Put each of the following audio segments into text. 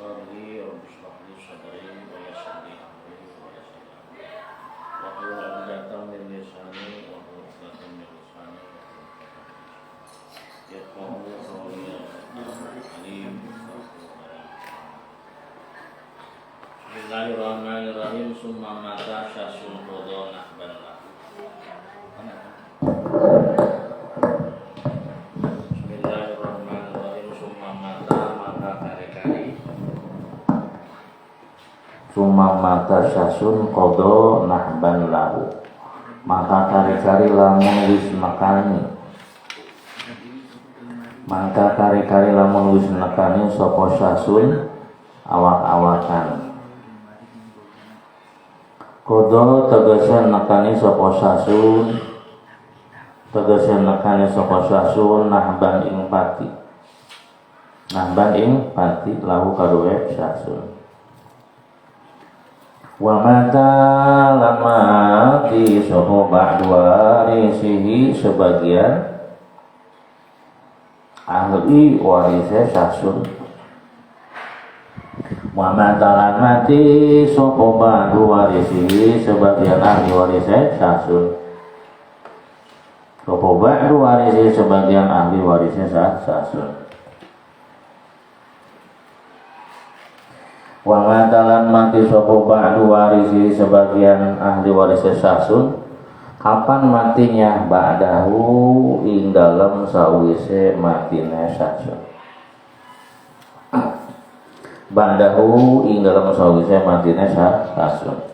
أبصاري رب اشرح لي صدري ويسر لي أمري ويسر لي واحلل عقدة من لساني واحلل عقدة من لساني يفقهوا قولي عليم. Bismillahirrahmanirrahim. Summa mata syasun qadha nahban lahu. Bismillahirrahmanirrahim. Summa mata maka kari-kari. Summa mata syasun qadha nahban lahu. Maka kari-kari lamun wis makani. Maka kari-kari lamun wis nekani sapa syasun awak-awakan. Kodo tegasan nekani sapa sasun, tegasan nekani sapa sasun nahban ing pati. Nahban ing pati lahu kaduwe sasun. Wa mata lamati sapa ba'du warisihi sebagian ahli warise sasun. Wa matalan mati sapa ba'du warisi sebagian ahli warisnya sasun. Sapa ba'du warisi sebagian ahli warisnya sasun. Wa matalan mati sapa ba'du warisi sebagian ahli warisnya sasun. Kapan matinya? Ba'dahu ing dalem sawise matine sasun. Ba'dahu ing dalam sawise matine sasun.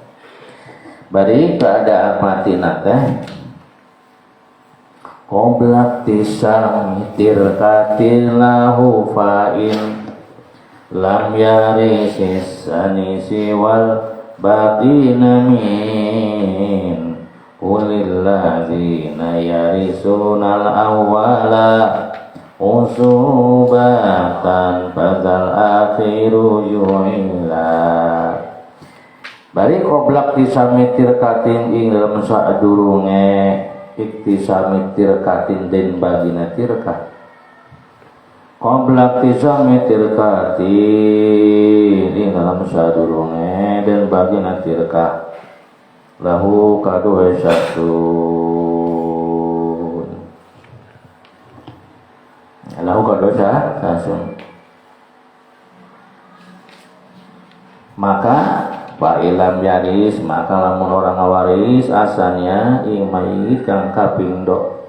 Bari keadaan matina teh qoblak tisam tirkatil lahu fa'in lam yarisis anisi wal baqina min qulil ladzina yarisunal awwala usubatan fadzal akhiru yu'ila. Bari qoblak tisamitir katin ing dalam sadurunge iktisamitir katin den bagina tirka. Qoblak tisamitir katin ing dalam sadurunge den bagina tirka lahu kaduwe sasun. Lahu kadosa sasun. Maka fa'ilam yaris maka lamun orang ngawaris asalnya ing mayit kang kapindo.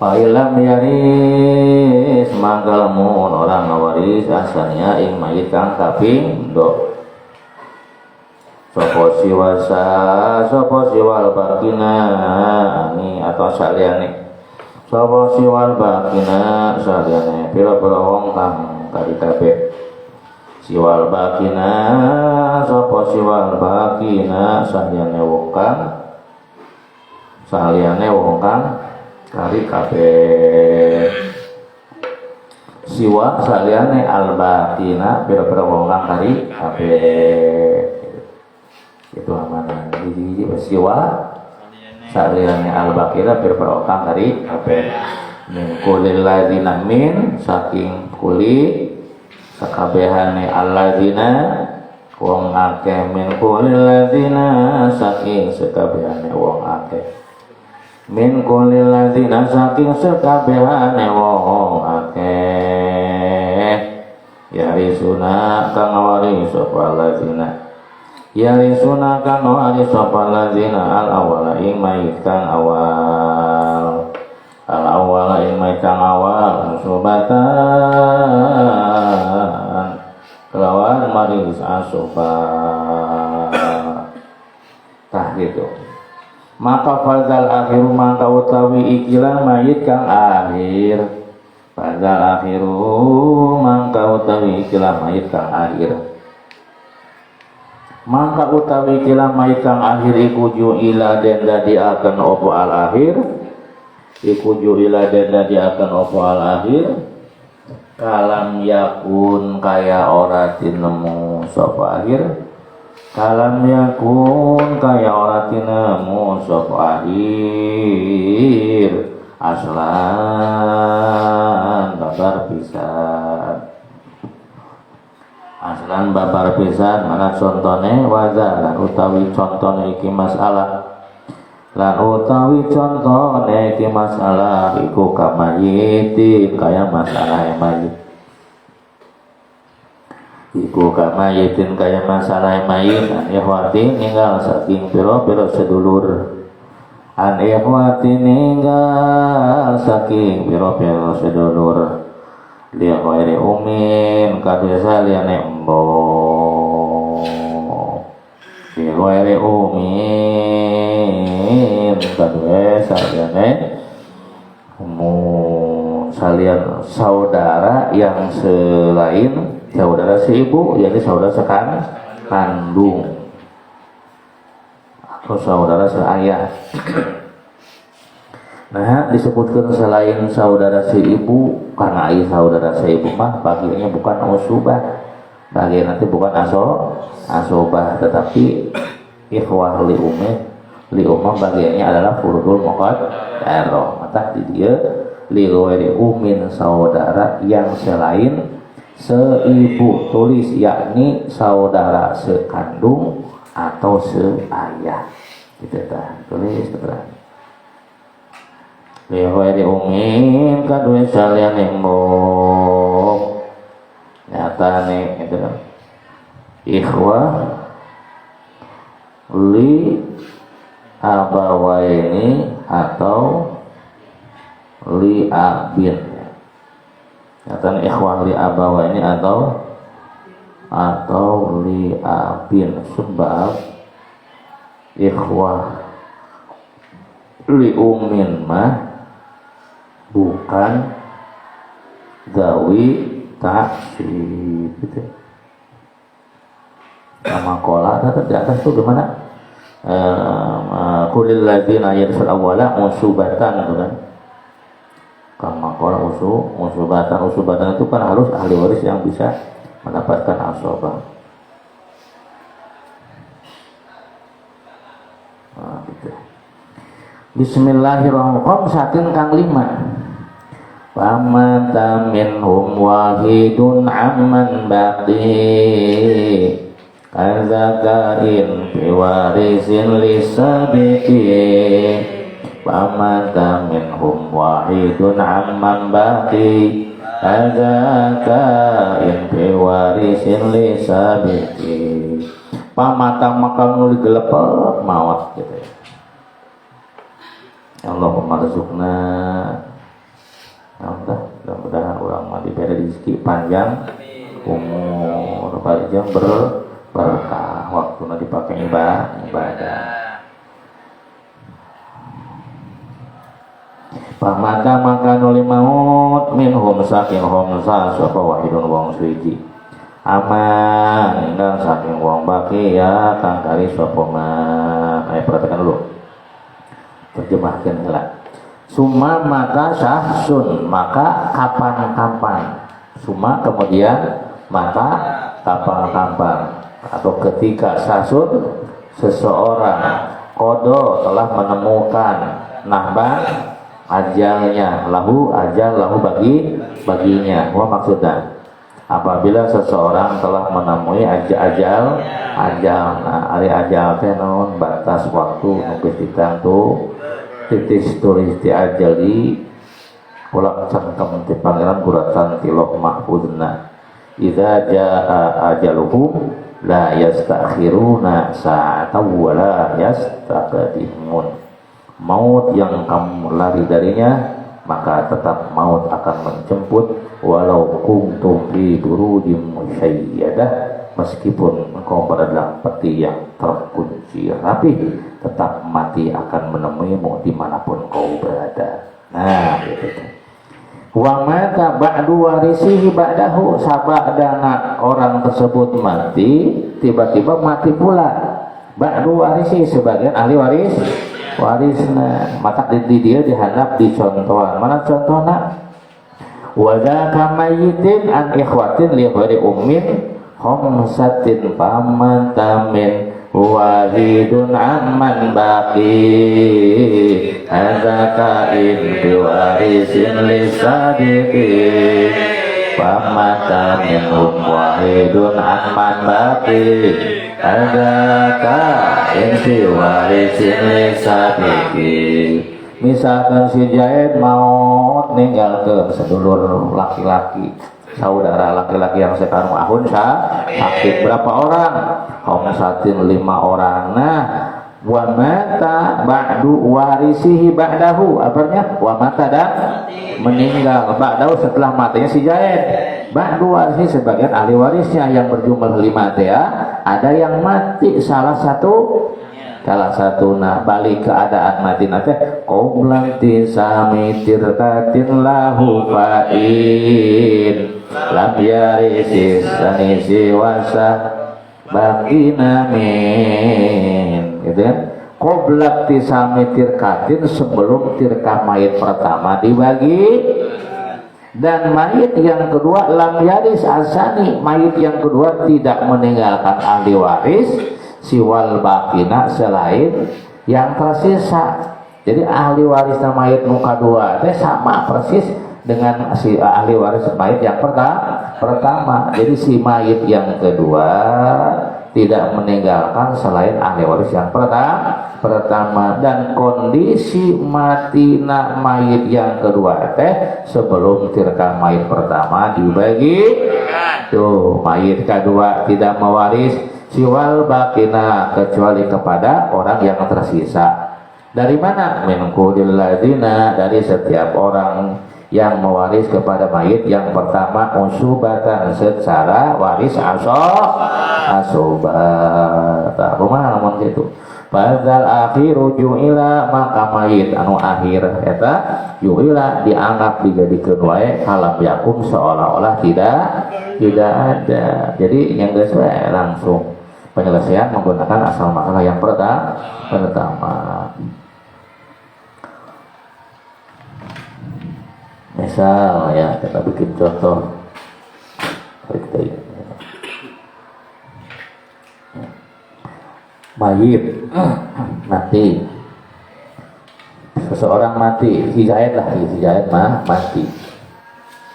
Fa'ilam yaris maka lamun orang ngawaris asalnya ing mayit kang kapindo. Sopo siwasa sopo siwal bakina ani atau saliyane. Sapa siwal bakina sadane pira-pira wong kang kari kabeh. Siwal bakina sapa siwal bakina sadane wong kang saliyane wong kang kari kabeh. Siwa saliyane al bakina pira-pira wong kang kari kabeh. Itu amanah di siwa saliyane al-baqira berperokang dari kabeh min kulil ladzina min saking kuli sakabehane alladzina wong akeh min kulil ladzina saking sakabehane wong akeh min kulil ladzina saking sakabehane wong akeh yarisuna kang waris sapa ladzina yarisuna kang waris sapa ladzina al awwala ing mayit kang awal al awwala ing mayit kang awal asubatan kelawan maris asuba tah gitu. Maka fadzal akhiru maka utawi ikilah mayit kang akhir. Fadzal akhiru maka utawi ikilah mayit kang akhir. Maka utawi kila mayit kang akhir iku ju'ila den dadiaken opo al akhir iku ju'ila den dadiaken opo al akhir kalam yakun kaya ora tinemu sapa akhir kalam yakun kaya ora tinemu sapa akhir aslan babar pisan lan babar pisan mana contone waza lan utawi contone iki masalah lan utawi contone iki masalah iku kamayiti kaya masalah mayit iku kamayitin kaya masalah mayit an ikhwati ninggal saking pira-pira sedulur an ikhwati ninggal saking pira-pira sedulur li ghairi umin kadesa liyane embo li ghairi umin kadesa liyane salian saudara yang selain saudara si ibu, yakni saudara sekandung atau saudara seayah. Nah, disebutkan selain saudara si ibu, karena ayah saudara si ibu mah bagiannya bukan usubah, bagian nanti bukan asobah, tetapi ikhwah li umah bagiannya adalah furudul muqaddarah. Maka di dia li ghairi umin saudara yang selain seibu, tulis yakni saudara sekandung atau seayah. Gitu dah, tulis terang. Li ghairi umin kadue salian embok. Nyatane itu ikhwah li abawaini atau li abin. Nyatane ikhwah li abawaini atau li abin, sebab ikhwah li umin mah bukan gawi taksib gitu. Sama kola di atas tuh gimana? Kulil ladzina yarsul awwala musubatan gitu kan. Kama kola usubatan itu kan harus ahli waris yang bisa mendapatkan asobah. Nah, gitu. Bismillahirrahmanirrahim. Satin kang 5. Famata minhum wahidun amman baqi azakain biwarisin lisabiqi. Famata minhum wahidun amman baqi azakain biwarisin lisabiqi. Pamata maka nuli gelepek maut gitu ya. Allahumma rizukna. Mudah-mudahan orang diberi rezeki panjang, umur panjang berkah, waktunya dipakai ibadah. Pamata maka nuli maut minhum saking hum sapa wahidun wong suci. Aman dan saking wong baki ya kang kari sapa man. Ayo perhatikan dulu. Terjemahkan lah. Suma maka sahsun, maka kapan-kapan. Suma kemudian maka kapan-kapan, atau ketika sahsun seseorang kodo telah menemukan nahban ajalnya, lahu baginya. Wah maksudnya apabila seseorang telah menemui ajal, nah hari ajal teh naon batas waktu nu ditantu titis tulis di ajali ulak cangkem ti pangeran kuratan ti loh mahfudna. Idza jaa ajaluhum la yastakhiruna sa'atan wa la yastaqdimun. Maut yang kamu lari darinya maka tetap maut akan menjemput walau kuntum fi burujim musyayyadah, meskipun engkau berada dalam peti yang terkunci rapi, tetap mati akan menemuimu dimanapun kau berada. Nah, gitu. Wa mata ba'du warisihi ba'dahu, sabadana orang tersebut mati, tiba-tiba mati pula. Ba'du warisihi, sebagian ahli warisna. Maka di dia dihadap di contohan. Mana contohnya? Wa dzaka mayyitin an ikhwatin li ghairi ummin khamsatin pamatamin wahidun amman baqi hadzaka in biwarisin lisadiqi. Pamata minhum wahidun amman baqi Adaka insi warisin lisabiki. Misalkan si Jaid mau ninggalkan sedulur laki-laki, saudara laki-laki yang sekarang ahun sakit, berapa orang? Homsatin 5 orang. Nah, wa mata ba'du warisihi ba'dahu, artinya wa mata dan meninggal ba'dahu setelah matanya si Jaid. Ba'du warisihi sebagian ahli warisnya yang berjumlah 5 ya, ada yang mati salah satu nah balik keadaan mati nate qoblan tisami tirkatin lahu fa'in lam yarisis sanisi wasa bakina min gitu kan. Qoblat tisami tirkatin, sebelum tirkah mayit pertama dibagi, dan mayit yang kedua lam yaris asani, mayit yang kedua tidak meninggalkan ahli waris siwal bakina, selain yang tersisa. Jadi ahli waris mayit muka dua itu sama persis dengan si ahli waris mayit yang pertama. Jadi si mayit yang kedua tidak meninggalkan selain ahli waris yang pertama, dan kondisi matina mayit yang kedua sebelum tirkah mayit pertama dibagi tuh, mayit kedua tidak mewaris siwal bakina, kecuali kepada orang yang tersisa. Dari mana? Min kulil ladina, dari setiap orang yang mewaris kepada mayit yang pertama usubatan, secara waris asobat. Kumaha ngomong gitu. Padahal akhiru ju'ila, maka mayit anu akhir eta ju'ila dianggap dijadikeun wae kalam yakum, seolah-olah tidak ada. Jadi yang geus wae langsung penyelesaian menggunakan asal makalah yang pertama. Misal ya, kita bikin contoh. Mayit mati, seseorang mati, si Jaid mati,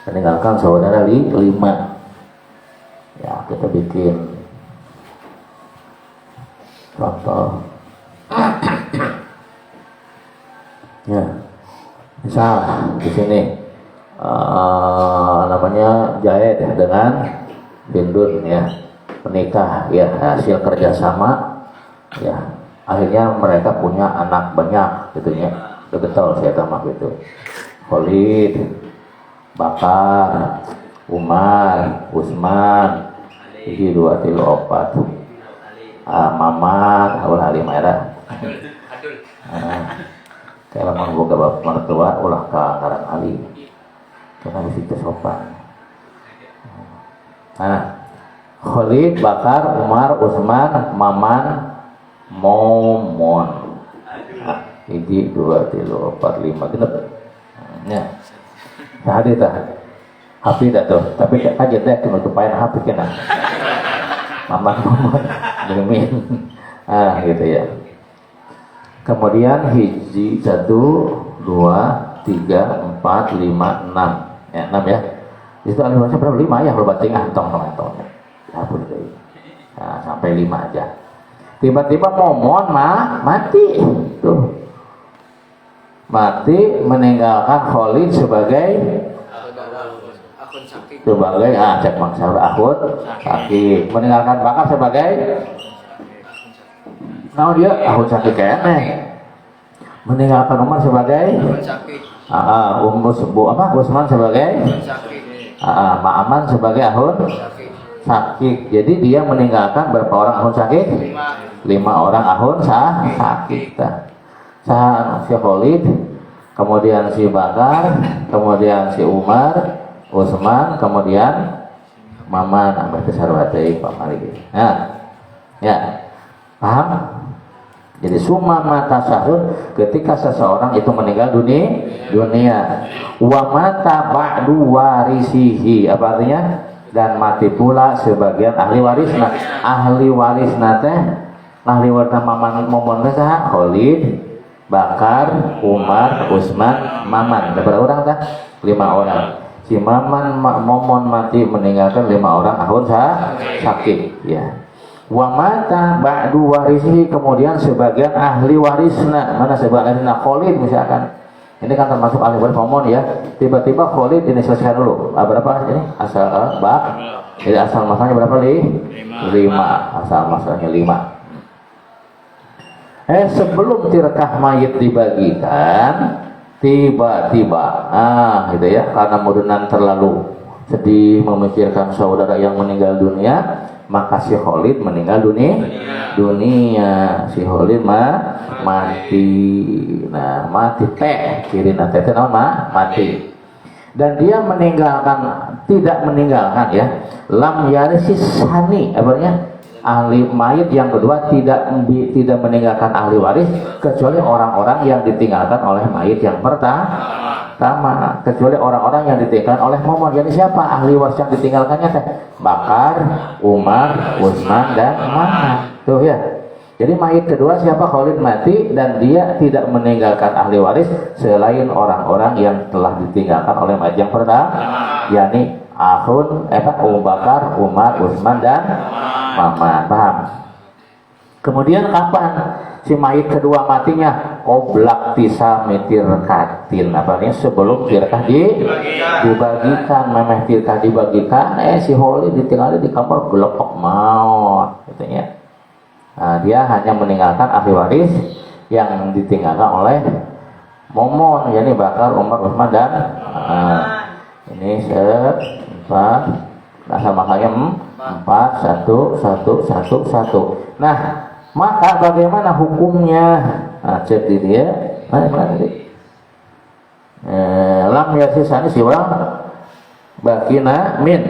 meninggalkan saudara 5. Ya, kita bikin contoh. Ya, misal di sini namanya Jaid dengan Bindun ya, menikah ya, hasil kerjasama ya, akhirnya mereka punya anak banyak gitu ya, betul saya tamak gitu. Khalid, Bakar, Umar, Usman, ini 2 tilu 4, Mamat, ulah 5 era. Kalau mau boga bapak mertua ulah ka ngaran Ali, karena mesti sopan. Khalid, Bakar, Umar, Usman, Maman, Momon. Ini 2 tilu 4 5 genep. Ya. Tadi tah. Hafi dah tuh, tapi aja deh penutupan hafi kena. Maman Mimin. Gitu ya. Kemudian hiji 1 2 3 4 5 6. Ya, 6 ya. Itu alirannya berapa? 5 ya, berapa tinggal tong. Hapus deh. Nah, sampai 5 aja. Tiba-tiba Momon mati tuh, mati meninggalkan Khalid sebagai cek maksud akun sakit, meninggalkan Bakar sebagai dia akun sakit kayaknya, meninggalkan Umar sebagai Usman sebagai Ma'aman sebagai akun sakit. Jadi dia meninggalkan berapa orang ahun sakit? 5 orang ahun sakit. Si Khalid, kemudian si Bakar, kemudian si Umar, Utsman, kemudian Maman, ambil kesarwati Pak Malik. Nah, ya, paham? Jadi summa mata sahun, ketika seseorang itu meninggal dunia. Wa mata ba'du warisihi, apa artinya? Dan mati pula sebagian ahli waris teh ahli waris Maman Momon teh saha? Khalid, Bakar, Umar, Utsman, Maman. Ada berapa orang teh? 5 orang. si momon mati meninggalkan 5 orang ahun sakit ya. Wa mata ba'du warisihi, kemudian sebagian ahli warisna, mana sebagian ahli Khalid misalkan. Ini kan termasuk ahli waris momon ya. Tiba-tiba Khalid ini selesai dulu. Berapa ini? Asal jadi asal masalahnya berapa nih? 5. Asal masalahnya 5. Sebelum tirkah mayit dibagikan, tiba-tiba gitu ya, karena mudunan terlalu sedih memikirkan saudara yang meninggal dunia, maka si Khalid meninggal dunia. Si Khalid mati. Nah, mati kiri nanti mati. Dan dia tidak meninggalkan ya, lam yarisis hani, artinya ahli mayit yang kedua tidak meninggalkan ahli waris kecuali orang-orang yang ditinggalkan oleh mayit yang pertama, kecuali orang-orang yang ditinggalkan oleh momon. Jadi siapa ahli waris yang ditinggalkannya teh? Bakar, Umar, Utsman dan Muhammad. Tuh ya. Jadi mayit kedua siapa? Khalid mati dan dia tidak meninggalkan ahli waris selain orang-orang yang telah ditinggalkan oleh mayit yang pertama, yakni Abu Bakar, Umar, Utsman dan Muhammad. Paham? Kemudian kapan si mayit kedua matinya? Qoblak tisa tirkatin, artinya sebelum tirkah dibagikan. Memang tirkah dibagikan, si Khalid ditinggali di kamar gelopok maut katanya. Nah, dia hanya meninggalkan ahli waris yang ditinggalkan oleh momon, yakni Bakar, Umar, Utsman dan ini sama kali 4 1. Nah, maka bagaimana hukumnya? Cek di dia. Mana tadi? Lam yasisani siwa bakina min,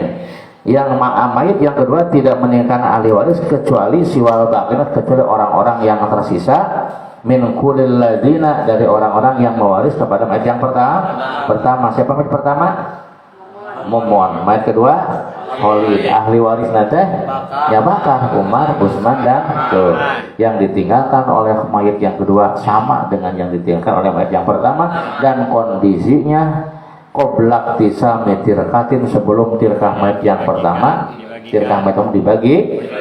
yang mayit yang kedua tidak meninggalkan ahli waris kecuali siwal bakina, kecuali orang-orang yang tersisa min kulil ladina, dari orang-orang yang mewaris kepada mayit yang pertama. Siapa mayit pertama? Momon. Mayit kedua Khalid. Ahli waris nate ya Bakar, Umar, Utsman dan yang ditinggalkan oleh mayit yang kedua sama dengan yang ditinggalkan oleh mayit yang pertama, dan kondisinya qoblak tisa tirkatin, sebelum tirkah mayit yang pertama. Tirkah mayit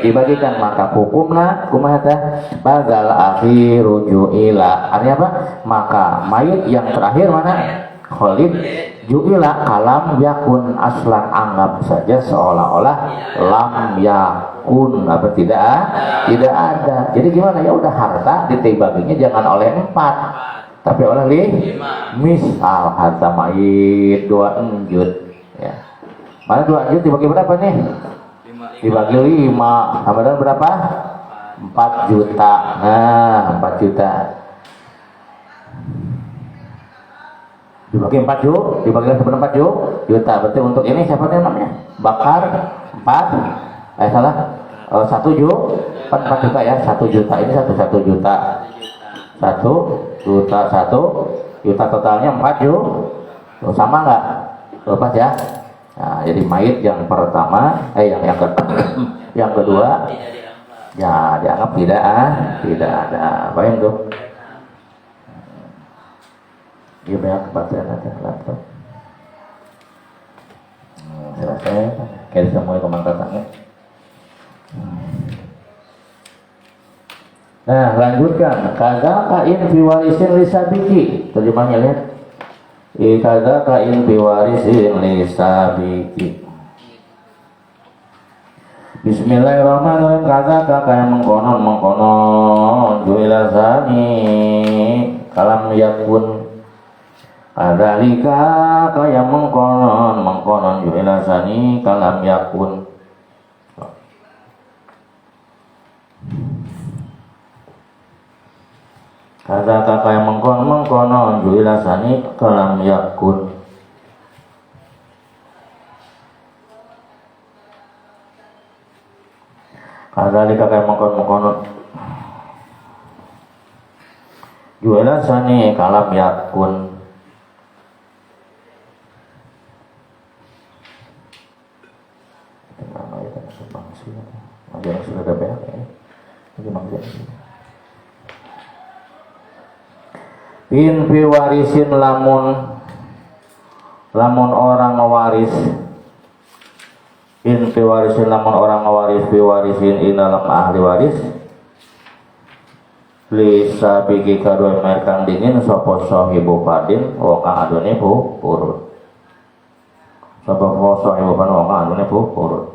dibagikan, maka hukumna kumata badal akhiru ju'ila, artinya apa? Maka mayit yang terakhir mana? Khalid ju'ila kalam yakun, aslan anggap saja seolah-olah lam yakun, apa tidak ada. Jadi gimana? Ya udah, harta ditibaginya jangan oleh 4 tapi oleh 5. Misal harta mayit 2 enjut ya. Mana 2 enjut dibagi berapa nih? Dibagi 5, tambahan berapa? 4 juta. Nah, 4 juta dibagi 4 juta, dibagikan sebenarnya 4 juta. Berarti untuk ini siapa namanya? Bakar 4 salah 1 juta, 4 juta ya, 1 juta ini 1 juta. 1 juta totalnya 4 juta. Sama enggak? Lepas ya. Nah, jadi mayit yang pertama yang kedua ya dianggap tidak ada. Bayang tuh. Dia banyak kebateran ada laptop. Selesai. Kayak semua kemantatannya. Nah, lanjutkan. Kaza kain biwarisin lisabiki. Terjemahnya lihat. Kaza kain biwarisin lisabiki. Bismillahirrahmanirrahim. Kaza kain mengkonon juila sani kalam yakun. Kadzalika kaya mengkonon juila sani kalam yakun. Kadzalika kaya mengkonon juila sani kalam yakun. Kadzalika kaya mengkonon juila sani kalam yakun. Yang sudah ada banyak ya. In fi warisin lamun lamun orang mewaris in fi warisin, lamun orang mewaris fi warisin in dalam ahli waris lisa bigi kadue merkang dingin sapa sahibu fardin wa kang adone purut sapa sahibu fardin wa kang adone purut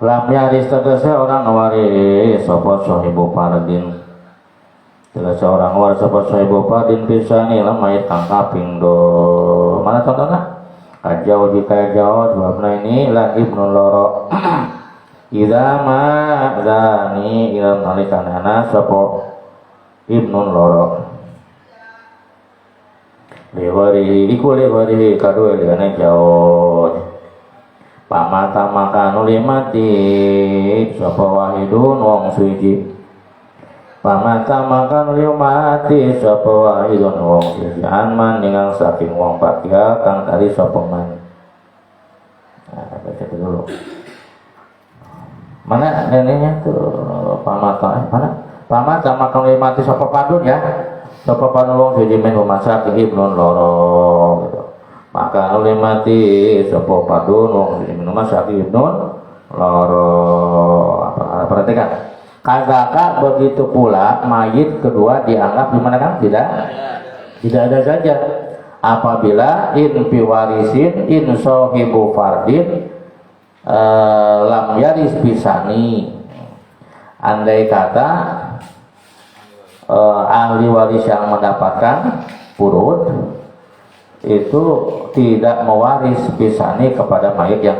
lam yaris tegese orang waris sapa sahibu fardin tegese orang waris sapa sahibu fardin pisani lamait kang kaping do mana contohnya kajau jika jauh sebabna ini la ibnu loro idza ma zani ila nalikanana sapa ibnu loro lewari iku lewari kado eliane jauh pamata makan ulimati sapa wahidun wong suci pamata makan ulimati sapa wahidun wong suci anman dengan saking wong pakia kang tadi sapa man. Nah, baca dulu mana neneknya tuh pamata mana pamata makan ulimati sapa padun ya sapa padun wong suci men masak ibnu loro gitu. Maka oleh mati sapa padun wong minum sakit ibnun loro apa perhatikan kagaka begitu pula mayit kedua dianggap gimana kan tidak ada saja apabila in fi warisin in sahibu fardin lam yaris pisani andai kata ahli waris yang mendapatkan purut itu tidak mewaris pisani kepada mayit yang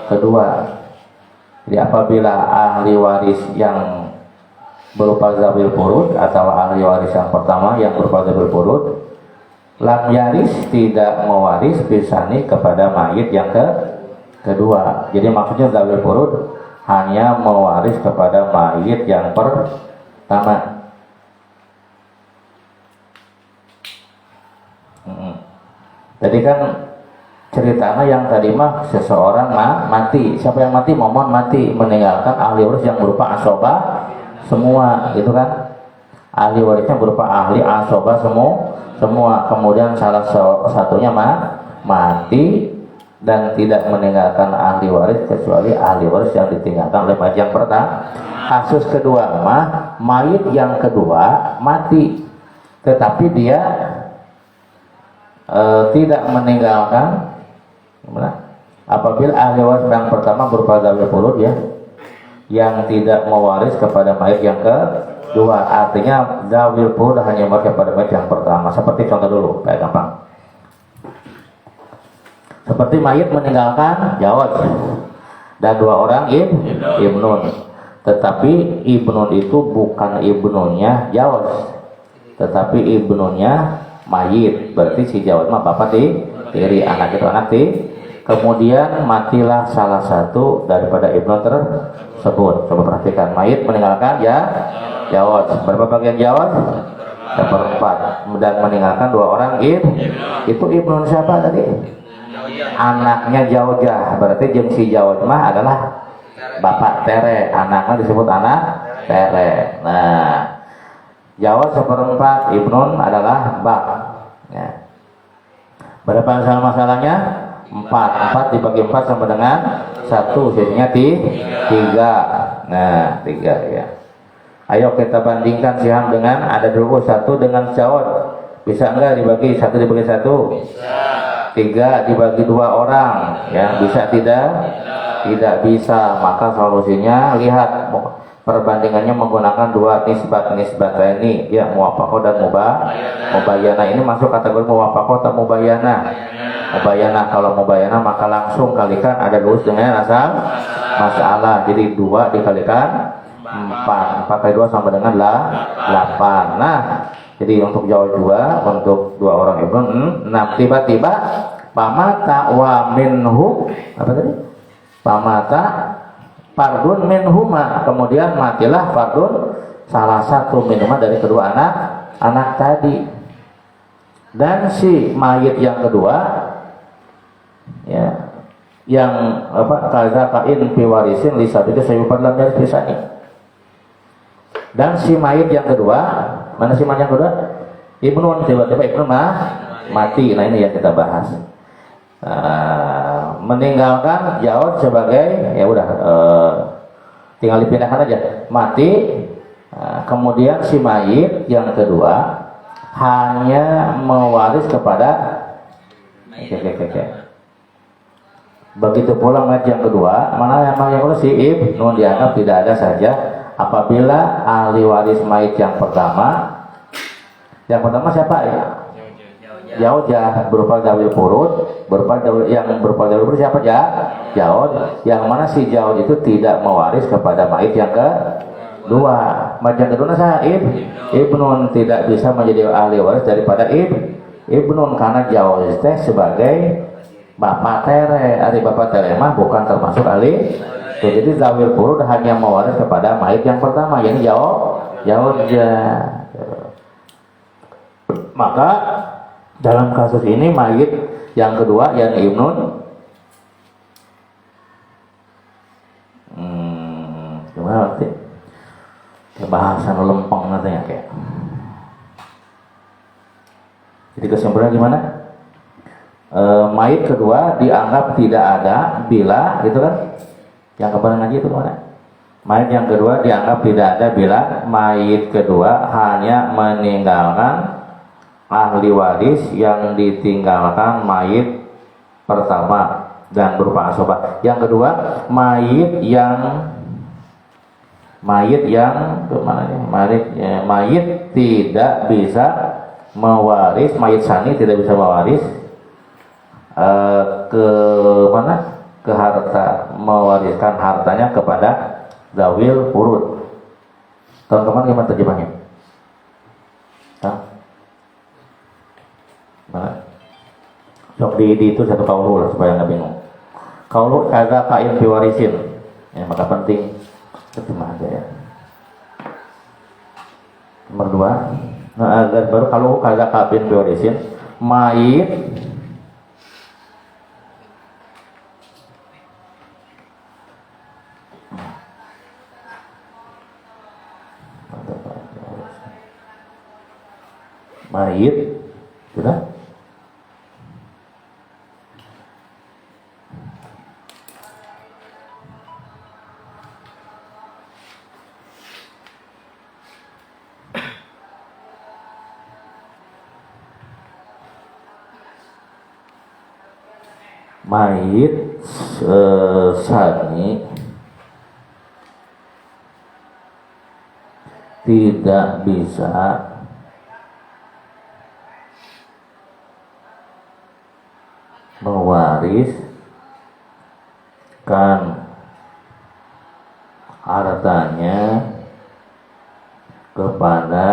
kedua. Jadi apabila ahli waris yang berupa zawil purut atau ahli waris yang pertama yang berupa zawil purut lam yaris tidak mewaris pisani kepada mayit yang kedua. Jadi maksudnya zawil purut hanya mewaris kepada mayit yang pertama. Jadi kan ceritanya yang tadi mah seseorang mati. Siapa yang mati? Momon mati meninggalkan ahli waris yang berupa asoba semua, gitu kan? Ahli warisnya berupa ahli asoba semua. Kemudian salah satunya mati dan tidak meninggalkan ahli waris kecuali ahli waris yang ditinggalkan oleh mayit yang pertama. Kasus kedua mah mayit yang kedua mati, tetapi dia tidak meninggalkan gimana? Apabila ahli waris yang pertama berupa zawil purut ya, yang tidak mewaris kepada mayit yang kedua, artinya zawil purut hanya mewaris kepada mayit yang pertama. Seperti contoh dulu, kayak gampang. Seperti mayit meninggalkan jawat dan dua orang ibnun, tetapi ibnun itu bukan ibnunya jawat, tetapi ibnunya mayit, berarti si jawat mah bapak tiri, anak itu anak kemudian matilah salah satu daripada ibnu tersebut. Coba perhatikan, mayit meninggalkan ya jawat, berapa bagian jawat? Seperempat, dan meninggalkan dua orang itu ibnu siapa tadi? Anaknya jawjah, berarti jeung si jawat mah adalah bapak tere, anaknya disebut anak tere. Nah, jawab seperempat, ibnun adalah bak. Ya. Berapa masalahnya? 4 dibagi 4 sama dengan 1, jadinya 3. Nah, 3 ya. Ayo kita bandingkan Siham dengan ada dulu 1 dengan jawab. Bisa enggak dibagi 1 dibagi 1? Bisa. 3 dibagi 2 orang, ya bisa tidak? Tidak bisa. Maka solusinya lihat perbandingannya menggunakan dua nisbat ini ya, muwafaqah dan mubayyana. Ini masuk kategori muwafaqah atau mubayyana. Kalau mubayyana maka langsung kalikan ada lurus dengan asal masalah, jadi 2 dikalikan 4 kali 2 sama dengan 8. Nah, jadi untuk jawab 2 untuk 2 orang ibnu 6. Tiba-tiba pamata wa minhu apa tadi? Pamata fardun minhuma, kemudian matilah fardun salah satu minhuma dari kedua anak tadi, dan si mayit yang kedua ya yang apa kaza kain fi warisin lisabika sayupan lam yaris pisani, dan si mayit yang kedua mana si mayit yang kedua? Ibnu, tiba-tiba ibnu mati. Nah ini yang kita bahas. Meninggalkan jauh sebagai ya udah tinggal dipindahkan aja mati. Kemudian si mayit yang kedua hanya mewaris kepada begitu pula mayit yang kedua, mana yang kedua si ibnun dianggap tidak ada saja apabila ahli waris mayit yang pertama siapa ya? Jaujah berupa dawil furud, berupa dawil furud siapa ya? Jaud, yang mana si Jaud itu tidak mewaris kepada mayit yang kedua. Mayit yang kedua saya ibnun tidak bisa menjadi ahli waris daripada ibnun karena Jaud teh sebagai bapak tere, ari bapak tere mah bukan termasuk ahli. Jadi dawil furud hanya mewaris kepada mayit yang pertama, yang Jaujah. Maka dalam kasus ini mayit yang kedua yang ibnun gimana nanti bahasan lempeng nantinya kayak. Jadi kesimpulannya gimana? Mayit kedua dianggap tidak ada bila gitu kan? Yang kemarin ngaji itu mana? Mayit yang kedua dianggap tidak ada bila mayit kedua hanya meninggalkan ahli waris yang ditinggalkan mayit pertama dan berupa asobah. Yang kedua mayit tidak bisa mewaris, mayit sani tidak bisa mewaris ke harta, mewariskan hartanya kepada zawil furud. Tahun kemarin gimana terjemahnya? Sok di itu satu kaulu lah supaya nggak bingung. Kaulu kagak kain diwarisin, ya maka penting terjemah aja ya. Nomor 2, agar baru kalau kagak kain diwarisin, mayit sudah mayit sani tidak bisa mewariskan hartanya kepada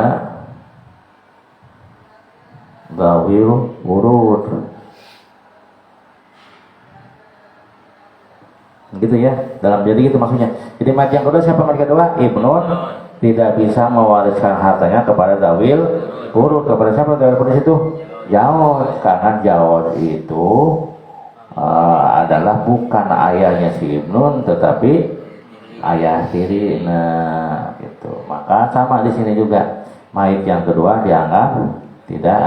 zawil furud. Gitu ya, dalam jadi gitu maksudnya. Jadi mayit yang kedua siapa? Mayit kedua ibnun tidak bisa mewariskan hartanya kepada zawil furud. Kepada siapa zawil furud itu? Jaud, karena Jaud itu adalah bukan ayahnya si ibnun tetapi ayah tiri. Nah gitu. Maka sama di sini juga mayit yang kedua dianggap tidak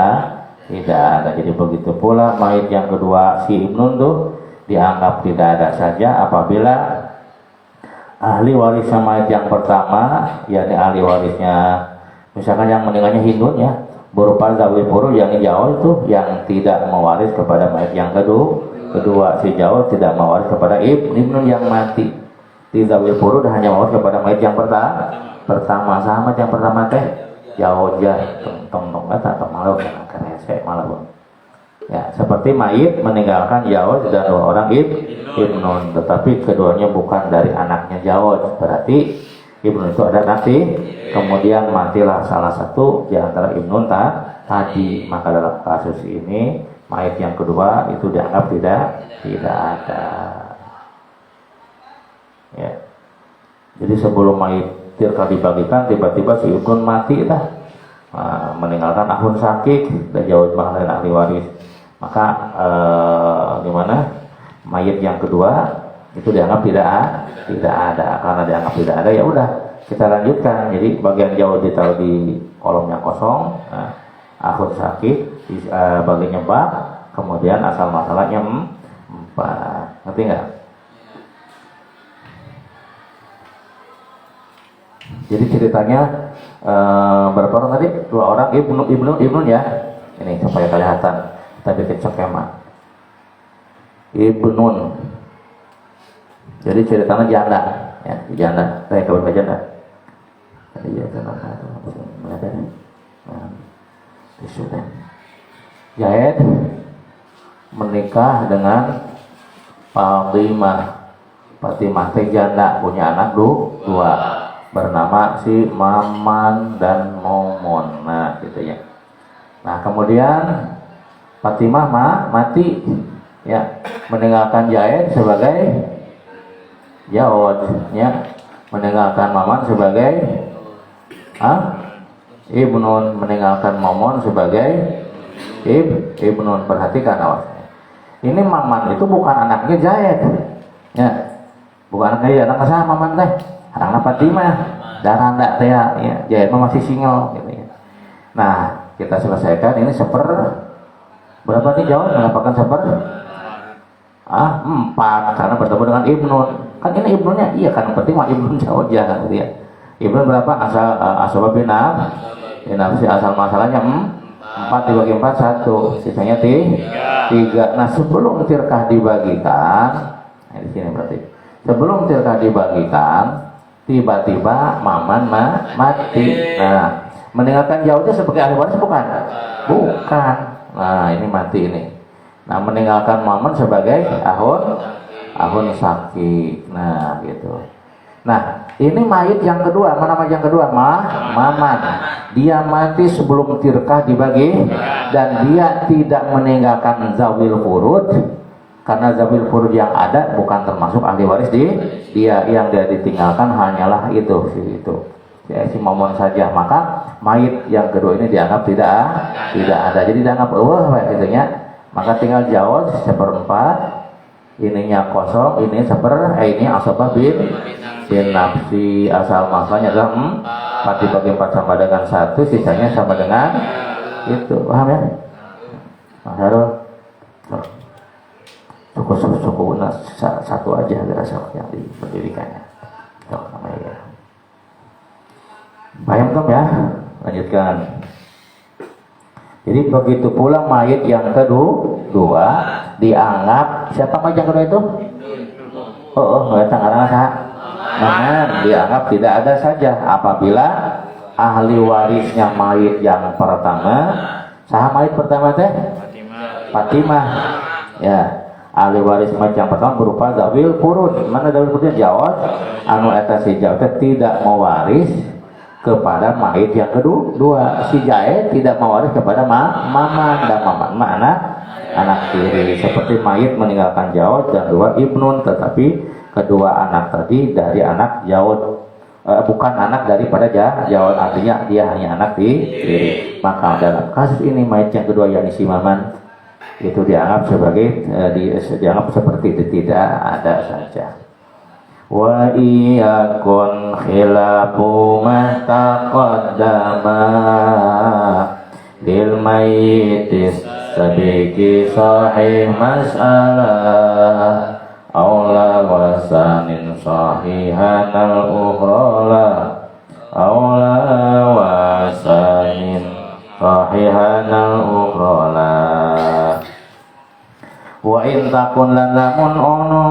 ada. Jadi begitu pula mayit yang kedua si ibnun tuh dianggap tidak ada saja apabila ahli warisnya mayit yang pertama, yakni ahli warisnya misalkan yang meninggalnya hindun ya, berupa zawil furud yang Jaud itu yang tidak mewaris kepada mayit yang kedua si Jaud tidak mewaris kepada ibnun yang mati. Di zawil furud hanya mewaris kepada mayit yang pertama sama yang pertama teh Jaud ya tong kata atau malah kerese malah ya, seperti mayit meninggalkan Jaud dan 2 orang ibnun, tetapi keduanya bukan dari anaknya Jaud, berarti ibnun itu ada nanti, kemudian matilah salah satu di antara ibnun tadi, maka dalam kasus ini mayit yang kedua itu dianggap tidak ada. Ya. Jadi sebelum mayit tirka dibagikan, tiba-tiba si ibnun mati meninggalkan ahun sakit dan Jaud mahal ahli waris. Maka gimana mayit yang kedua itu dianggap tidak ada. Karena dianggap tidak ada ya udah kita lanjutkan. Jadi bagian Jaud ditaruh di kolom yang kosong, akhun sakit baginya ba, kemudian asal masalahnya empat. Ngerti nggak? Jadi ceritanya berapa orang tadi? 2 orang, ibnu ya. Ini supaya kelihatan. Kita bikin skema. Ibnun. Jadi ceritanya janda, ya, janda. Saya kabar janda. Iya, ada. Sudah. Zaid menikah dengan Fatimah teh janda, punya anak 2 bernama si Maman dan Momon. Nah, gitu ya. Nah, kemudian Fatimah mati, ya, meninggalkan Zaid sebagai Jawad, ya, meninggalkan Maman sebagai Ibnun, meninggalkan Momon sebagai Ibnun. Perhatikan awasnya. Ini Maman itu bukan anaknya Zaid, ya, bukan anaknya sama Maman teh, anaknya Fatimah, daranda teh, ya, Zaid masih single, gitu ya. Nah, kita selesaikan ini berapa nih Jawad mendapatkan 4 karena bertemu dengan Ibnun. Kan ini Ibnunnya, iya kan Fatimah Ibnun Jawad ya, gitu ya. Ibnun berapa? Asal binafsi, asal masalahnya 4 dibagi 4 1, sisanya 3. Nah, sebelum tirkah dibagikan, nah di sini berarti sebelum tirkah dibagikan, tiba-tiba Maman mati. Nah, meninggalkan Jawabnya sebagai ahli waris bukan? Bukan. Nah, ini mati ini. Nah, meninggalkan Maman sebagai ahun sakit. Nah, gitu. Nah, ini mayit yang kedua. Mana mayit yang kedua? Maman. Dia mati sebelum tirkah dibagi dan dia tidak meninggalkan zawil furud, karena zawil furud yang ada bukan termasuk ahli waris dia. Yang dia ditinggalkan hanyalah itu si Maman saja. Maka mayit yang kedua ini dianggap tidak ada. Jadi dianggap gitunya. Maka tinggal jawab 1/4. Ininya kosong, ini ini asabah bin nafsi, asal masalahnya adalah 4 dibagi 4 sama dengan 1, sisanya sama dengan itu. Paham ya? Mas Harul, cukup satu aja dirasa yang di pendidikannya. Namanya ya. Paham kan ya? Lanjutkan. Jadi begitu pula mayit yang kedua dianggap, siapa mayit yang kedua itu? Nggak karena dianggap tidak ada saja apabila ahli warisnya mayit yang pertama. Mayit pertama teh Fatimah. Ya, ahli waris mayit yang pertama berupa zawil furud. Mana zawil furudnya? Jawab anu eta si Jawab tidak mewaris kepada mayit yang kedua. Si Zaid tidak mewaris kepada Maman, dan Maman anak tiri. Seperti mayit meninggalkan Jawad dan 2 ibnun, tetapi kedua anak tadi dari anak Jawad, bukan anak daripada Jawad, artinya dia hanya anak tiri. Maka dalam kasus ini mayit yang kedua yang si Maman itu dianggap dianggap seperti tidak ada saja. Wa iyakun khilafu ma taqaddama lil mayyitis sabiki sahih mas'alah aula wasanin sahihan al-ukhla aula wasanin sahihan al-ukhla. Wa in takun lan lamun ono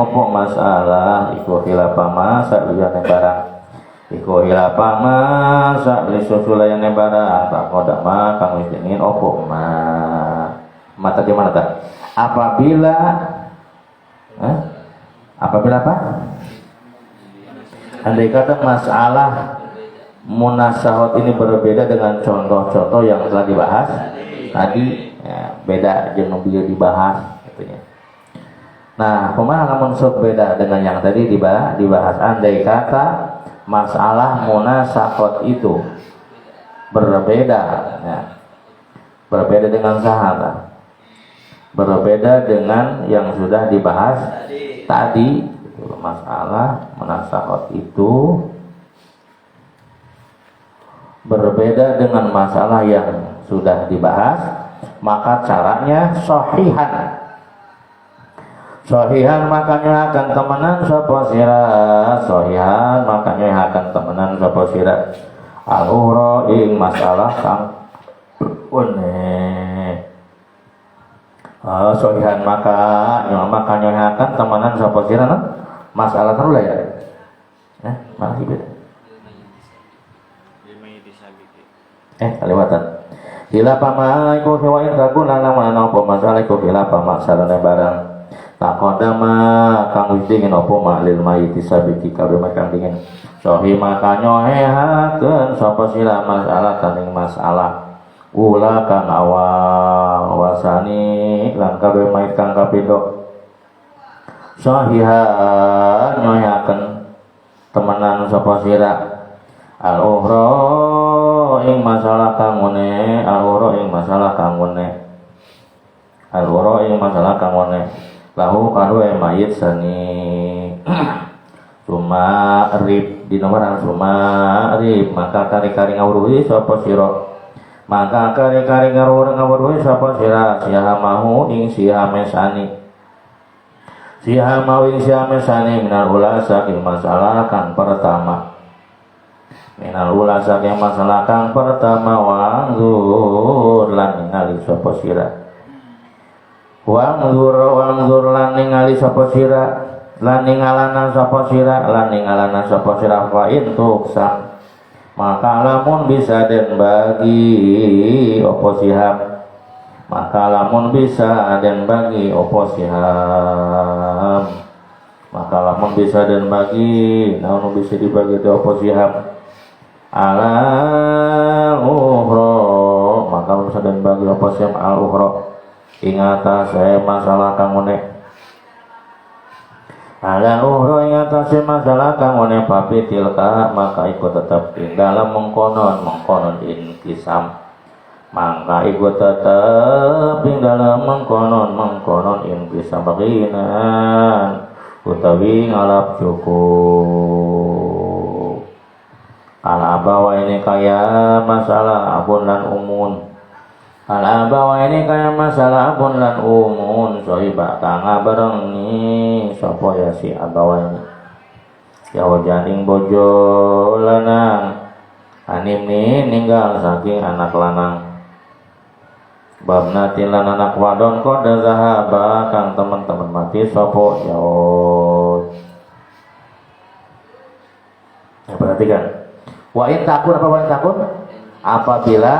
opo masalah iku khilafah masa liyane barang iku khilafah masa li susulayane barang tak kodama kang wis dingin opo mata di mana ta apabila apa andai kata masalah munasahot ini berbeda dengan contoh-contoh yang telah dibahas tadi, ya, beda jeung bieu dibahas gitu ya. Nah, kumaha lamun sok beda dengan yang tadi dibahas andai kata masalah munasahot itu berbeda, ya. Berbeda dengan sahabat. Berbeda dengan yang sudah dibahas tadi gitu. Masalah munasahot itu berbeda dengan masalah yang sudah dibahas, maka caranya sahihan. Sahihan makanya akan temenan sapa sira, sahihan makanya akan temenan sapa sira. Al-ukhra ing masalah kang une. Sahihan makanya akan temenan sapa sira masalah terula ya. Masih beda. Kelewatan. Hilapa ma iku hewain takuna lamun ana apa masalah iku hilapa maksarane barang takodama kang wis dingin apa maklil mayit sabiki kabeh kang dingin sohi maka nyohehakeun sapa sila masalah taning masalah ula kang awal wasani lan kabeh mayit kang kapindo sohiha nyohehakeun temenan sapa sila al-ukhra ing masalah kang ngene al-ukhra ing masalah kang ngene al-ukhra ing masalah kang ngene lahu kadue mayit sani cuma rib di nomoran cuma rib maka kari-kari ngawruhi sapa sira maka kari-kari ngawruhi sapa sira siha mahu ing siha mesani siha mahu ing siha mesani minal ulasa ing masalah kang pertama minal ulasa ing masalah kang pertama wangzur lan ningali sapa sira wangzur lan ningali sapa sira lan ningalana sapa sira fa intuksa maka lamun bisa den bagi opo siham maka lamun bisa den bagi opo siham maka lamun bisa den bagi namun bisa dibagi opo siham ala ukhra maka bisa den bagi opo siham al ukhra ingata saya masalah kang ngene ala ukhra ingata saya masalah kang ngene papi tilka maka ikut tetap dalam mengkonon inkisam maka ikut tetap dalam mengkonon inkisam baginan utawi ngalap cukup ala bawa ini kaya masalah abun lan umun ala bawa ini kaya masalah abun lan umun sohiba kang bareng ni sapa ya si abawa ini ya wajaning bojo lanang anim ni ninggal saking anak lanang babna tilan anak wadon koda zahaba kang teman-teman mati sapa ya perhatikan wa in takun apabila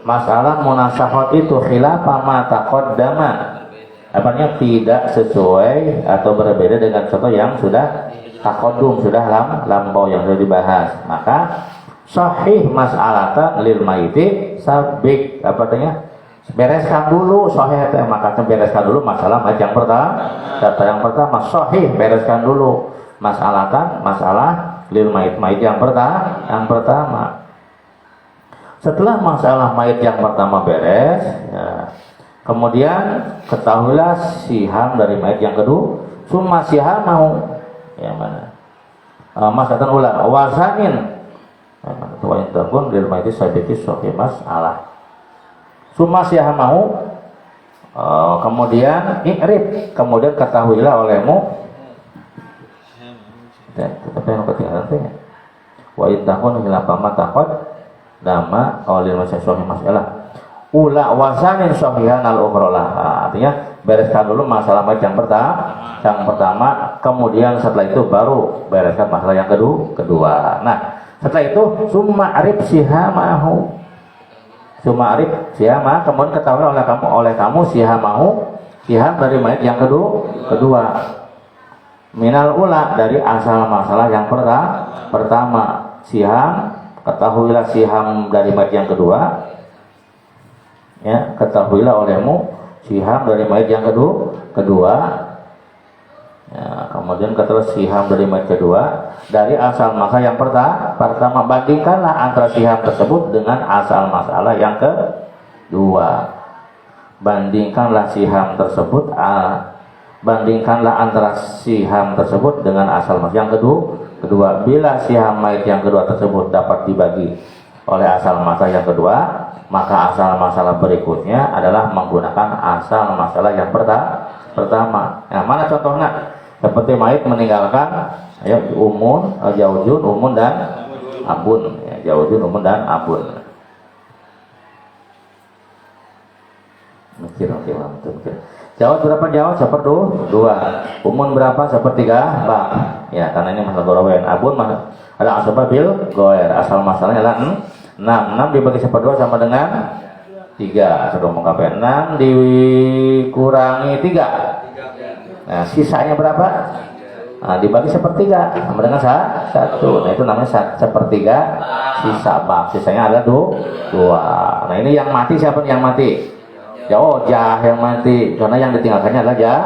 masalah munasahot itu khilafah ma taqaddama apanya tidak sesuai atau berbeda dengan contoh yang sudah taqaddum sudah lampau yang sudah dibahas maka sahih mas'alata lil maiti sabik apanya bereskan dulu sahih maka bereskan dulu masalah yang pertama data yang pertama sahih bereskan dulu masalah lil mayit yang pertama setelah masalah mayit yang pertama beres ya, kemudian ketahuilah siham dari mayit yang kedua summa siham mau yang mana masatan ulang wasanin tuain terbun lil mayit sabiki sahih masalah summa siham mau kemudian ikrib kemudian ketahuilah olehmu tetapi yang ketinggalan tanya wa intakun hilafah matakot nama oleh masyarakat masalah ula wasanin sahihan al ukhralah artinya bereskan dulu masalah yang pertama kemudian setelah itu baru bereskan masalah yang kedua nah setelah itu summa arif sihamahu kemudian ketahui oleh kamu sihamahu siham dari mayat yang kedua minal ula dari asal masalah yang pertama siham ketahuilah siham dari mayat yang kedua ya ketahuilah olehmu siham dari mayat yang kedua ya, kemudian ketahuilah siham dari mayat kedua dari asal masalah yang pertama bandingkanlah antara siham tersebut dengan asal masalah yang kedua bandingkanlah bandingkanlah antara siham tersebut dengan asal masalah yang kedua. Bila siham mayit yang kedua tersebut dapat dibagi oleh asal masalah yang kedua, maka asal masalah berikutnya adalah menggunakan asal masalah yang pertama. Nah, mana contohnya? Seperti mayit meninggalkan umun, jauzun, umun dan abun. Jauzun, umun dan abun. Mikir. Jawab berapa jawab? Dua. Umun berapa? Sepertiga. Bang. Ya, karena ini masalah gorawen. Abun ada asbabil goer. Asal masalahnya adalah 6 dibagi seperdua sama dengan 3. Sudah mau kapan? 6 dikurangi 3. Nah, sisanya berapa? Nah, dibagi sepertiga sama dengan 1. Nah, itu namanya sepertiga sisa. Bab sisanya adalah 2. Nah, ini yang mati siapa yang mati? Jah yang mati, karena yang ditinggalkannya adalah Jah.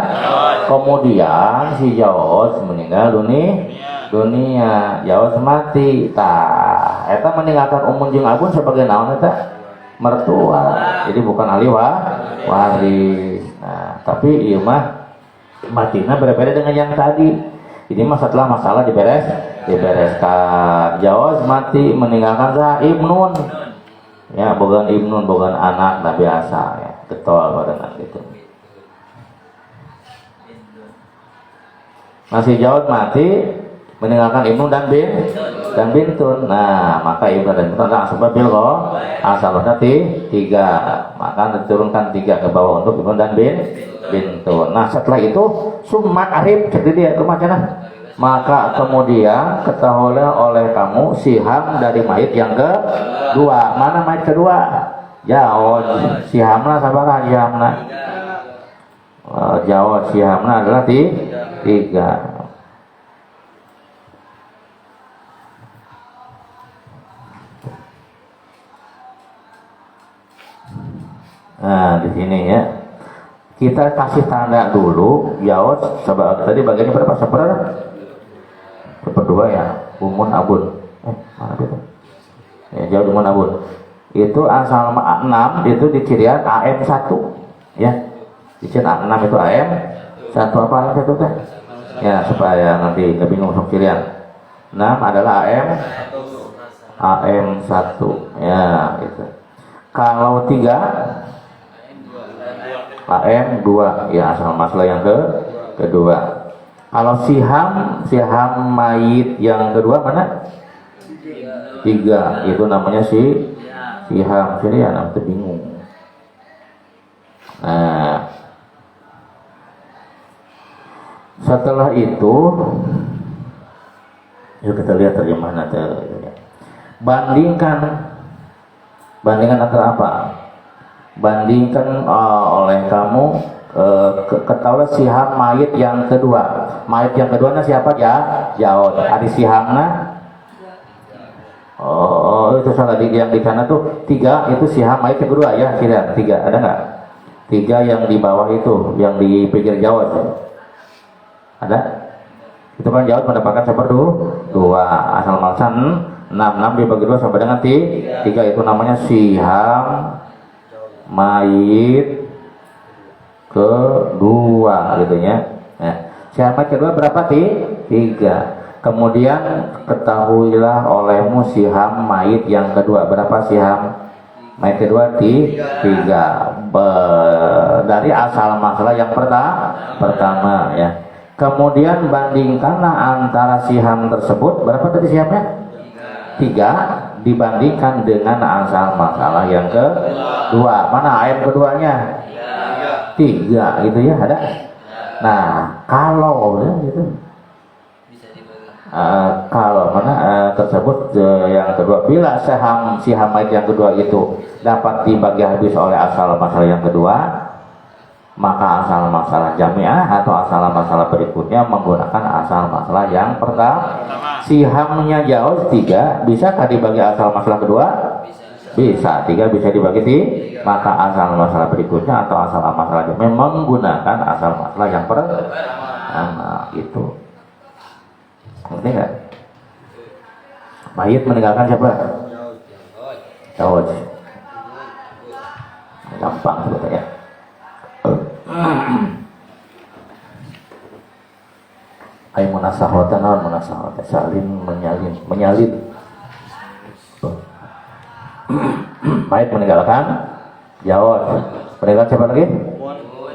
Kemudian si Jaos meninggal dunia, Jaos mati. Eta meninggalkan umun jeung abun sebagai naon eta? Mertua. Jadi bukan ahli waris. Nah, tapi ieu mah matina berbeda dengan yang tadi. Ini mah setelah masalah dibereskan. Jaos mati meninggalkan ibnun. Ya, bogan ibnun, bogan anak, nah biasa ya. Ketol barengan gitu. Masih Jaud mati meninggalkan ibnu dan bintun. Nah, maka ibnu dan bintun adalah asal bil kok. Asalnya 3. Maka diturunkan 3 ke bawah untuk ibnu dan bintun. Nah, setelah itu sumat arif jadi dia kemana? Maka kemudian ketahuilah oleh kamu siham dari mayit yang kedua. Mana mayit kedua? Jawa sihamna sabaraha sihamna? Jawa sihamna adalah 3. Nah, di sini ya. Kita kasih tanda dulu Jawa tadi bagiannya berapa? Seperdua ya. Umun abun. Mana itu? Ya, Jawa umun abun. Itu asal 6 itu dicirian AM1 ya, dicirian 6 itu AM1 apa AM1 teh ya, supaya nanti nggak bingung sok cirian. 6 adalah AM1 ya itu. Kalau 3 AM2 ya, asal masalah yang kedua. Kalau siham mayit yang kedua mana? 3 itu namanya siham, jadi ya nanti bingung. Nah, setelah itu, yuk kita lihat terjemahan nanti. Bandingkan antara apa? Bandingkan oleh kamu ketahui siham mayit yang kedua. Mayit yang keduanya siapa ya? Jaud. Ada sihamna. Oh, itu salah yang di kanan tuh 3 itu siham mayit yang kedua ya, kira 3 ada nggak? 3 yang di bawah itu, yang di pinggir Jawa tuh. Ada? Itu kan Jawa mendapatkan seperdua. Asal masan 6 dibagi 2 sampai dengan 3 itu namanya siham mayit kedua gitu ya. Nah, siham mayit kedua berapa? 3. Kemudian ketahuilah olehmu siham mayit yang kedua. Berapa siham mayit kedua? 3. Dari asal masalah yang pertama ya. Kemudian bandingkanlah antara siham tersebut. Berapa tadi sihamnya? 3 dibandingkan dengan asal masalah yang kedua. Mana ayat keduanya? 3 gitu ya, ada. Nah, kalau gitu kalau mana tersebut yang kedua, bila siham mayit yang kedua itu dapat dibagi habis oleh asal masalah yang kedua, maka asal masalah jami'ah atau asal masalah berikutnya menggunakan asal masalah yang pertama. Sihamnya jauh 3, bisakah dibagi asal masalah kedua? Bisa. 3 bisa dibagi 3, maka asal masalah berikutnya atau asal masalah jami'ah menggunakan asal masalah yang pertama. Itu ngerti nggak? Mayit meninggalkan siapa? Jaud. Gampang sebetulnya. Ai munasahatan naon munasahatan salin menyalin. Baik meninggalkan jawab. Meninggalkan siapa lagi?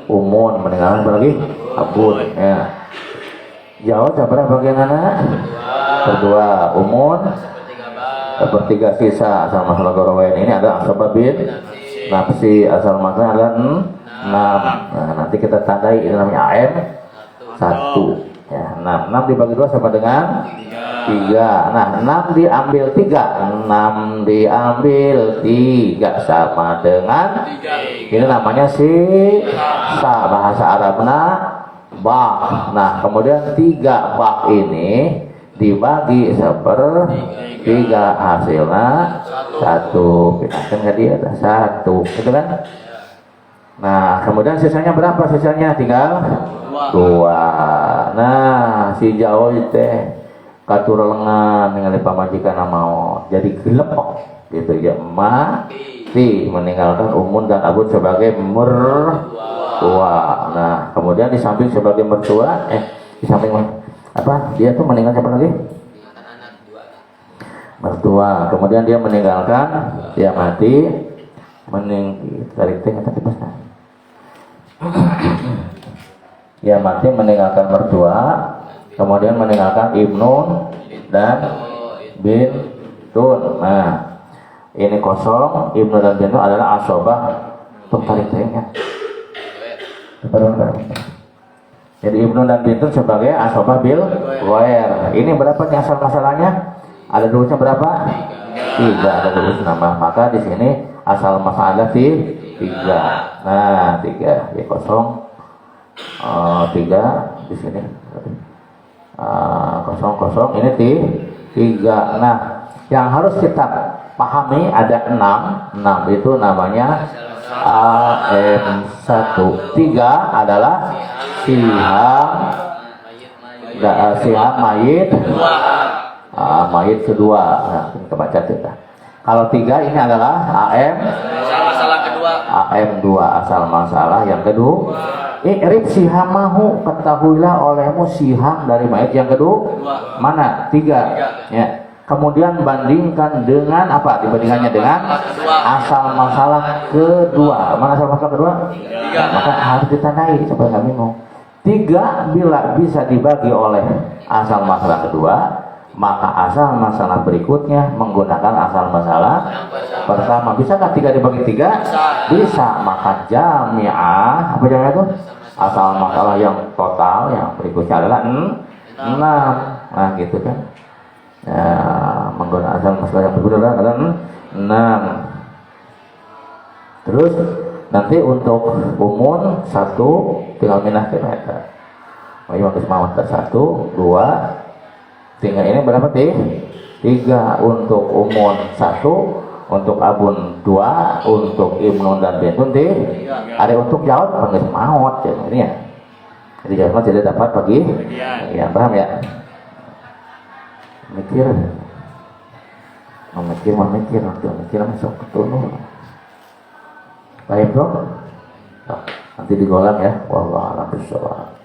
Umun. Meninggalkan siapa lagi? Abun. Ya. Jawab siapa bagian anak? Kedua. Umun. Sepertiga sisa asal masalah gorowen. Ini ada asbabin nafsi, asal masalahnya adalah 6. Nah, nanti kita tandai ini namanya AM 1. Ya, 6 dibagi 2 sama dengan 3. Nah, 6 diambil 3. 6 diambil 3 sama dengan 3. Ini namanya sisa, bahasa Arabnya bak. Nah, kemudian 3 bak ini dibagi 1/3, hasilnya 1. Kita kan dia ada 1, gitu kan? Nah, kemudian sisanya berapa? Sisanya tinggal 2. Nah, si Jawa teh katur lengan dengan pamajikan mau jadi gelepok gitu ya, mati meninggalkan umun dan abun sebagai mertua. Nah, kemudian di samping sebagai mertua, di samping apa? Dia tuh meninggal siapa lagi? Mertua. Kemudian dia meninggalkan, dia mati, tarik tengah tadi pas. Dia mati meninggalkan mertua, kemudian meninggalkan ibnun dan bintun. Nah, ini kosong. Ibnu dan bintun adalah asobah. Tuh tarik tengah. Jadi ibnu dan bintun sebagai asobah bil goer. Ini berapa nih asal masalahnya? Ada duanya berapa? 3. Ada duanya nambah. Maka di sini asal masalah 3. Nah, 3 ya kosong. 3 di sini. Kosong ini 3. Nah, yang harus kita pahami ada 6. 6 itu namanya AM1. 3 adalah siham mayit mayit kedua. Nah, kita baca kita. Kalau 3 ini adalah AM2 asal masalah yang kedua. I'rif sihamahu, ketahuilah olehmu siham dari mayit yang kedua. Mana? 3. Ya. Kemudian bandingkan dengan apa? Dibandingkannya dengan asal masalah kedua. Mana asal masalah kedua? 3. Nah, maka harus ditandai supaya nggak bingung. 3 bila bisa dibagi oleh asal masalah kedua, maka asal masalah berikutnya menggunakan asal masalah pertama. Bisakah 3 dibagi 3? Bisa. Maka jami'ah, apa jami'ah itu? Asal masalah yang total yang berikutnya adalah 6. Nah, gitu kan. Ya, menggunakan asal masalah yang berikutnya adalah 6. Terus nanti untuk umun 1 tinggal minah kita. Bagus mawat 1, 2. Tinggal ini berapa 3 untuk umun 1, untuk abun 2, untuk ibnun dan bintun 3. Ada untuk jawab panggil maut ini ya. Jadi jawab tidak dapat bagi. Ya, paham ya? Mikir masuk ke tunul. Baik bro, nanti digolang ya. Wallahu a'lam bishawab.